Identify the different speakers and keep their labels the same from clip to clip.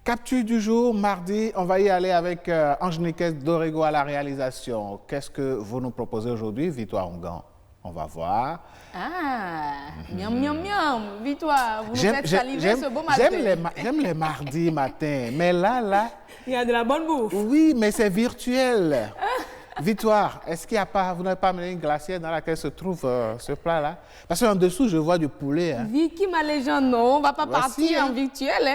Speaker 1: Capture du jour, mardi, on va y aller avec Angélique Dorego à la réalisation. Qu'est-ce que vous nous proposez aujourd'hui, Victoire Ongan? On va voir.
Speaker 2: Miam, miam, miam. Victoire, vous nous faites saliver ce beau matin.
Speaker 1: J'aime les mardis matin, mais là...
Speaker 2: Il y a de la bonne bouffe.
Speaker 1: Oui, mais c'est virtuel. Victoire, est-ce qu'il n'y a pas, vous n'avez pas amené une glacière dans laquelle se trouve ce plat-là? Parce qu'en dessous, je vois du poulet. Hein.
Speaker 2: Vicky, ma légende, non, on ne va pas partir en virtuel.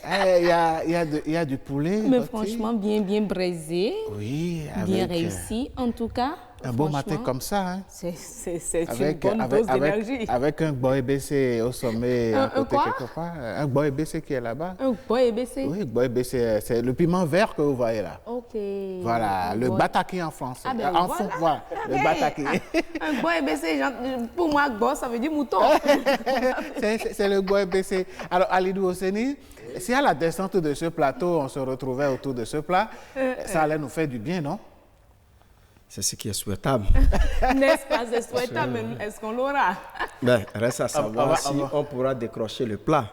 Speaker 1: Il y a du poulet.
Speaker 2: Mais franchement, bien braisé.
Speaker 1: Oui,
Speaker 2: bien réussi, en tout cas.
Speaker 1: Un beau matin comme ça. Hein.
Speaker 2: C'est une bonne dose d'énergie.
Speaker 1: Avec un boy baissé au sommet, à côté quelque part. Un boy baissé qui est là-bas.
Speaker 2: Un boy baissé?
Speaker 1: Oui, boy baissé, c'est le piment vert que vous voyez là.
Speaker 2: Ok.
Speaker 1: Voilà, le bataki en français.
Speaker 2: Ah ben
Speaker 1: voilà, le bataki.
Speaker 2: Un boy baissé, pour moi, ça veut dire mouton.
Speaker 1: C'est le boy baissé. Alors, Alidou Osseni, si à la descente de ce plateau, on se retrouvait autour de ce plat, ça allait nous faire du bien, non?
Speaker 3: C'est ce qui est souhaitable.
Speaker 2: N'est-ce pas, c'est souhaitable, mais est-ce qu'on l'aura?
Speaker 3: Ben, reste à savoir si on pourra décrocher le plat.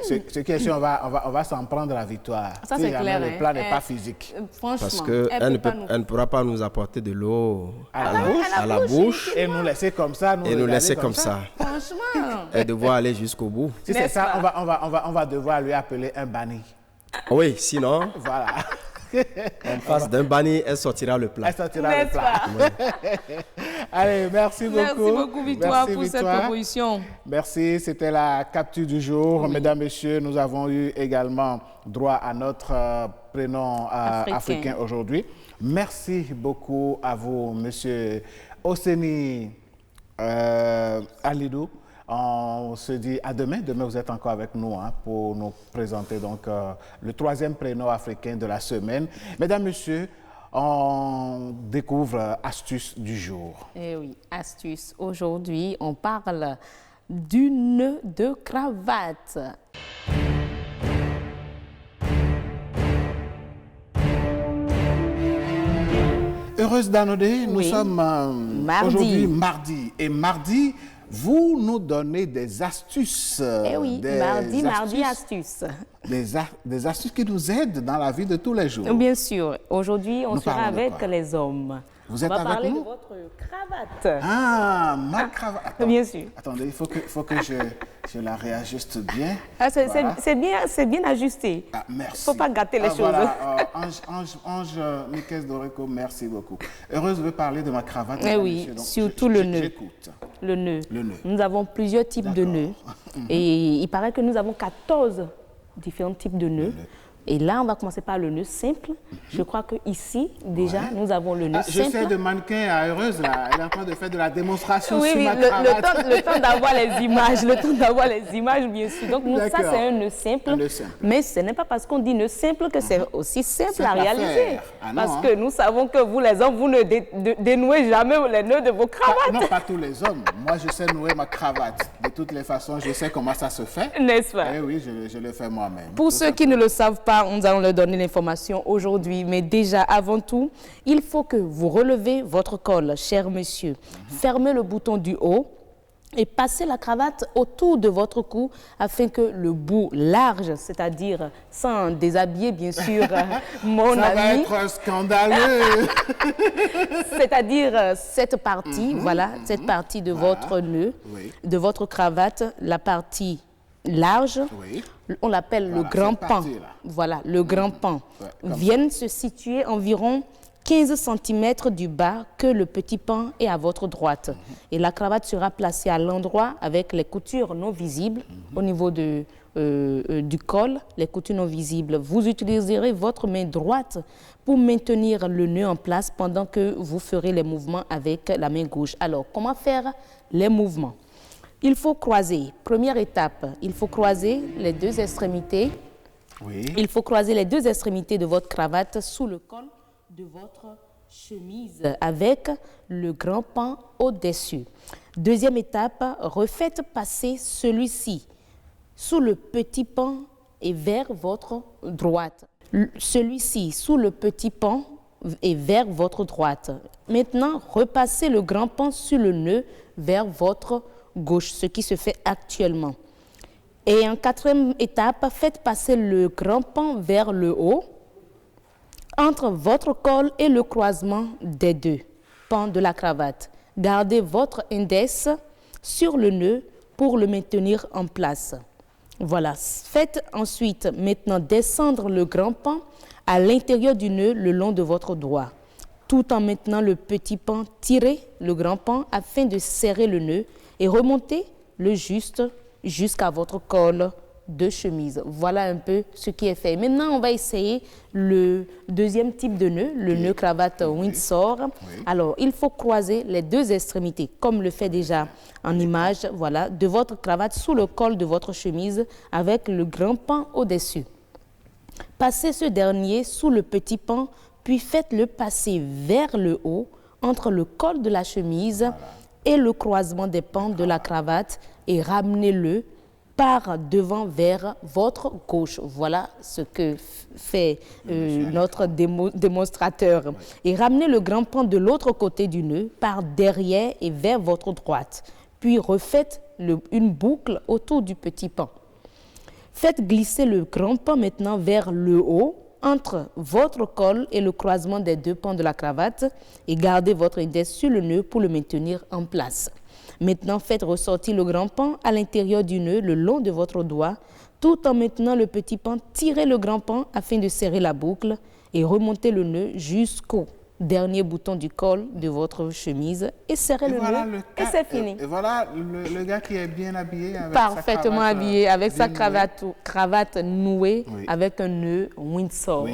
Speaker 1: Ce qui est sûr, on va s'en prendre la victoire.
Speaker 2: Ça, c'est clair.
Speaker 1: Le plat n'est pas physique.
Speaker 2: Franchement,
Speaker 3: parce qu'elle ne pourra pas nous apporter de l'eau à la bouche.
Speaker 1: Et nous laisser comme ça.
Speaker 3: Nous laisser comme ça.
Speaker 2: Franchement.
Speaker 3: Et devoir aller jusqu'au bout.
Speaker 1: Si c'est ça, on va devoir lui appeler un banni.
Speaker 3: Oui, sinon...
Speaker 1: Voilà.
Speaker 3: En face d'un banni, elle sortira le plat.
Speaker 1: Elle sortira le plat. Allez, merci beaucoup.
Speaker 2: Merci beaucoup, Victoire, pour cette proposition.
Speaker 1: Merci, c'était la capture du jour. Oui. Mesdames, Messieurs, nous avons eu également droit à notre prénom africain aujourd'hui. Merci beaucoup à vous, Monsieur Osseni Alidou. On se dit à demain. Demain, vous êtes encore avec nous pour nous présenter donc, le troisième prénom africain de la semaine. Mesdames, Messieurs, on découvre astuce du jour.
Speaker 2: Eh oui, astuce. Aujourd'hui, on parle du nœud de cravate.
Speaker 1: Heureuse d'Anodé, nous sommes aujourd'hui mardi. Et mardi, vous nous donnez des astuces.
Speaker 2: Eh oui, mardi, astuces.
Speaker 1: Des astuces qui nous aident dans la vie de tous les jours.
Speaker 2: Bien sûr. Aujourd'hui, on sera avec les hommes.
Speaker 1: Vous êtes avec nous?
Speaker 2: On va parler de votre cravate.
Speaker 1: Ah, ma cravate. Attends,
Speaker 2: bien sûr.
Speaker 1: Attendez, il faut que je la réajuste bien.
Speaker 2: Ah, c'est bien ajusté.
Speaker 1: Ah, merci.
Speaker 2: Il ne faut pas gâter les choses.
Speaker 1: Voilà, Ange Miquel Dorego, merci beaucoup. Heureuse de parler de ma cravate.
Speaker 2: Eh oui, donc, surtout le nœud.
Speaker 1: J'écoute.
Speaker 2: Le nœud. Nous avons plusieurs types de nœuds. Et il paraît que nous avons 14 différents types de nœuds. Et là, on va commencer par le nœud simple. Je crois qu'ici, déjà, nous avons le nœud simple.
Speaker 1: Je sais de mannequin à Heureuse, là. Elle est en train de faire de la démonstration sur ma
Speaker 2: cravate. Le temps d'avoir les images, bien sûr. Donc, ça, c'est un nœud simple. Mais ce n'est pas parce qu'on dit nœud simple que c'est aussi simple à réaliser. Parce que nous savons que vous, les hommes, vous ne dénouez jamais les nœuds de vos cravates.
Speaker 1: Non, pas tous les hommes. Moi, je sais nouer ma cravate. De toutes les façons, je sais comment ça se fait.
Speaker 2: N'est-ce pas?
Speaker 1: Eh oui, je le fais moi-même.
Speaker 2: Pour ceux qui ne le savent pas, nous allons leur donner l'information aujourd'hui. Mais déjà, avant tout, il faut que vous relevez votre col, cher monsieur. Fermez le bouton du haut et passez la cravate autour de votre cou afin que le bout large, c'est-à-dire sans déshabiller, bien sûr, mon ami.
Speaker 1: Ça va être scandaleux.
Speaker 2: C'est-à-dire cette partie, voilà, cette partie de votre nœud, de votre cravate, la partie large, on l'appelle le grand pan. Voilà, le grand pan. Viennent se situer environ 15 cm du bas que le petit pan est à votre droite. Et la cravate sera placée à l'endroit avec les coutures non visibles au niveau du col, les coutures non visibles. Vous utiliserez votre main droite pour maintenir le nœud en place pendant que vous ferez les mouvements avec la main gauche. Alors, comment faire les mouvements? Il faut croiser. Première étape, il faut croiser les deux extrémités. Il faut croiser les deux extrémités de votre cravate sous le col de votre chemise avec le grand pan au-dessus. Deuxième étape, refaites passer celui-ci sous le petit pan et vers votre droite. Celui-ci sous le petit pan et vers votre droite. Maintenant, repassez le grand pan sur le nœud vers votre gauche, ce qui se fait actuellement. Et en quatrième étape, faites passer le grand pan vers le haut, entre votre col et le croisement des deux pans de la cravate. Gardez votre index sur le nœud pour le maintenir en place. Voilà. Faites ensuite maintenant descendre le grand pan à l'intérieur du nœud le long de votre doigt. Tout en maintenant le petit pan, tirez le grand pan afin de serrer le nœud et remontez le juste jusqu'à votre col de chemise. Voilà un peu ce qui est fait. Maintenant, on va essayer le deuxième type de nœud, le nœud cravate Windsor. Oui. Alors, il faut croiser les deux extrémités, comme le fait déjà en image, voilà, de votre cravate sous le col de votre chemise avec le grand pan au-dessus. Passez ce dernier sous le petit pan, puis faites-le passer vers le haut entre le col de la chemise et le croisement des pans de la cravate et ramenez-le par devant vers votre gauche. Voilà ce que fait notre démonstrateur. Et ramenez le grand pan de l'autre côté du nœud par derrière et vers votre droite. Puis refaites une boucle autour du petit pan. Faites glisser le grand pan maintenant vers le haut entre votre col et le croisement des deux pans de la cravate et gardez votre index sur le nœud pour le maintenir en place. Maintenant, faites ressortir le grand pan à l'intérieur du nœud le long de votre doigt. Tout en maintenant le petit pan, tirez le grand pan afin de serrer la boucle et remontez le nœud jusqu'au dernier bouton du col de votre chemise et serrez le nœud et c'est fini.
Speaker 1: Et voilà le gars qui est bien habillé. Avec
Speaker 2: parfaitement habillé avec sa cravate nouée avec un nœud Windsor.